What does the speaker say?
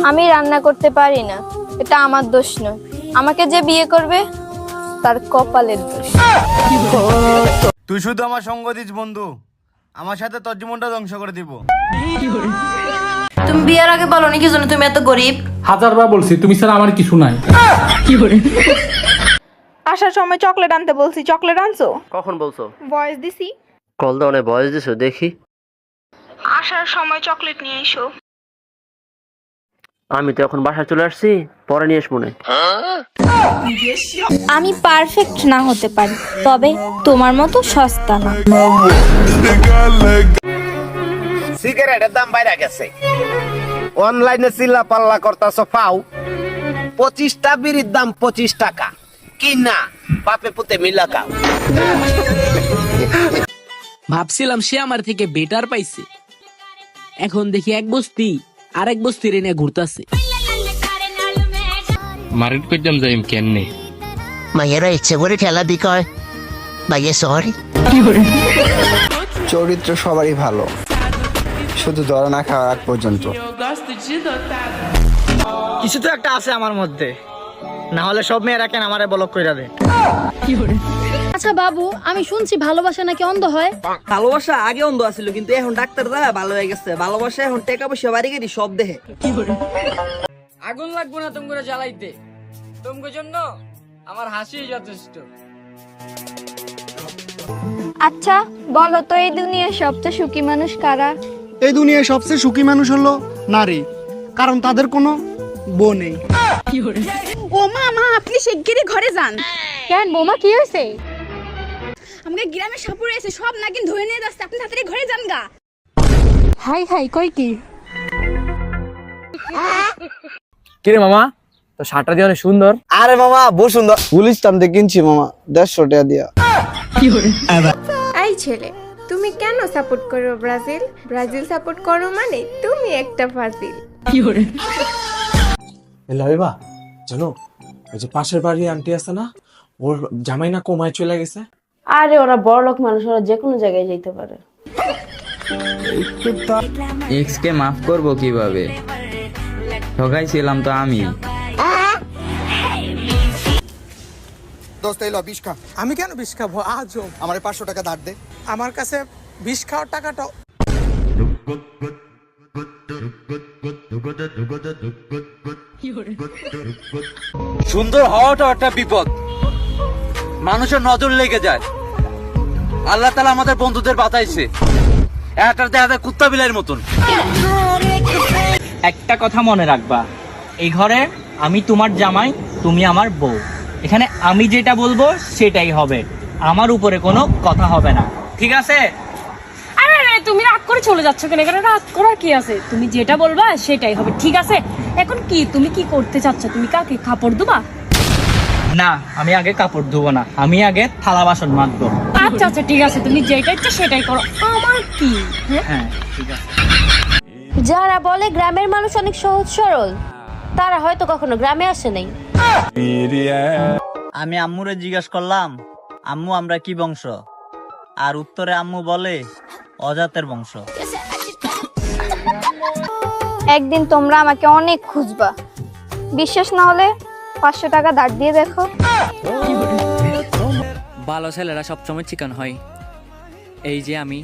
আমি রান্না করতে পারি না, এটা আমার দোষ নয়। আমাকে যে বিয়ে করবে তার কপালের দোষ। তুই শুধু আমার সঙ্গ দিস বন্ধু, আমার সাথে তোর জীবনটা ধ্বংস করে দিব। তুমি বিয়ের আগে বলো নি কি জন্য তুমি এত গরিব? হাজারবার বলছি তুমি ছাড়া আমার কিছু নাই। আসার সময় চকলেট আনতে বলছি, চকলেট আনছো? কখন বলছো? ভয়েস দিছি। কল দাও, ভয়েস দিছো দেখি। আসার সময় চকলেট নিয়ে এসো। আমি তো এখন বাসায় চলে আসছি, পরে নিয়ে আসবো না। আমি পারফেক্ট না হতে পারি, তবে তোমার মতো সস্তা না। সিগারেটের দাম বাইরে গেছে, অনলাইনে চিল্লা পাল্লা করতেছ পাও। 25টা বিড়ির দাম 25 টাকা, কি না বাপে পুতে মিলা খাও। ভাবছিলাম সে আমার থেকে বেটার পাইছে, এখন দেখি এক বস্তি আর এক বস্তির এনে ঘুরতাছে। মার্কেট করতাম যাইম কেমনে? মাইয়েরা ইচ্ছে করে খেলা বিকয় মাইয়ে সরি। চরিত্র সবারই ভালো, শুধু ধরা না খাওয়ার আগ পর্যন্ত। কিছু তো একটা আছে আমার মধ্যে, না হলে সব মেয়েরা কেন আমারে ব্লক কইরা দেয়। আচ্ছা বাবু, আমি শুনছি ভালোবাসা নাকি অন্ধ হয়? ভালোবাসা আগে অন্ধ আছিল, কিন্তু এখন ডাক্তার দ্বারা ভালো হয়ে গেছে। ভালোবাসা এখন টাকা পয়সা বাড়ি গাড়ি সব দেহে। আগুন লাগবো না তুমি করে জ্বালাইতে, তোমার জন্য আমার হাসি যথেষ্ট। আচ্ছা বলো তো, এই দুনিয়ার সবচেয়ে সুখী মানুষ কারা? এই দুনিয়ায় সবচেয়ে সুখী মানুষ হলো নারী, কারণ তাদের কোনো বউ নেই। ও মা, আপনি শিগগিরই ঘরে যান। কেন বৌমা, কি হয়েছে? আমাকে গ্রামে সাপুরে এসে সব নাকিন ধরে নিয়ে যাচ্ছে, আপনি তাড়াতাড়ি ঘরে যান গা। হাই হাই, কই কি? কিরে মামা, তো শার্টটা দিয়ে অনেক সুন্দর। আরে মামা বহু সুন্দর, গুলিস্তান থেকে কিনছি মামা 150 টাকা দিয়া। এই ছেলে, তুমি কেন সাপোর্ট করো ব্রাজিল? ব্রাজিল সাপোর্ট করো মানে তুমি একটা ফাজিল। লাইবা জানো, ওই যে পাশের বাড়ির আন্টি আছে না, ওর জামাই না কোমায় চলে গেছে। আরে ওরা বড় লোক মানুষ, ওরা যে কোনো জায়গায় যেতে পারে। এক্স কে মাফ করব কিভাবে? ঠকাইছিলাম তো আমি। দোস্ত এলো 20 খা। আমি কেন বিষ খাবো? আজও আমারে 500 টাকা ধার দে। আমার কাছে বিষ খাওয়ার টাকাটা। সুন্দর হওয়াটা একটা বিপদ, মানুষের নজর লেগে যায়। আল্লাহ তাআলা আমাদের বন্ধুদের বাঁচাইছে, একটা দেখা কুত্তা বিলাইয়ের মতন। একটা কথা মনে রাখবা, এই ঘরে আমি তোমার জামাই, তুমি আমার বউ। এখানে আমি যেটা বলবো সেটাই হবে, আমার উপরে কোনো কথা হবে না, ঠিক আছে? আরে আরে, তুমি রাগ করে চলে যাচ্ছ কেন? এখানে রাগ করার কি আছে? তুমি যেটা বলবা সেটাই হবে, ঠিক আছে? এখন কি তুমি কি করতে চাচ্ছ? তুমি কাকে কাপড় দেবা? না, আমি আগে কাপড় ধুবো না, আমি আগে থালা বাসন মাজবো। আচ্ছা আচ্ছা ঠিক আছে, তুমি যেটা ইচ্ছা সেটাই করো, আমার কি। হ্যাঁ ঠিক আছে। যারা বলে গ্রামের মানুষ অনেক সহজ সরল, তারা হয়তো কখনো গ্রামে আসে নাই। আমি আম্মুরে জিজ্ঞাসা করলাম, আম্মু আমরা কি বংশ? আর উত্তরে আম্মু বলে অজাতের বংশ। একদিন তোমরা আমাকে অনেক খুঁজবা, বিশ্বাস না হলে 500 টাকা ধার দিয়ে দেখো। ভালো ছেলেরা সবসময় চিকন হয়, এই যে আমি।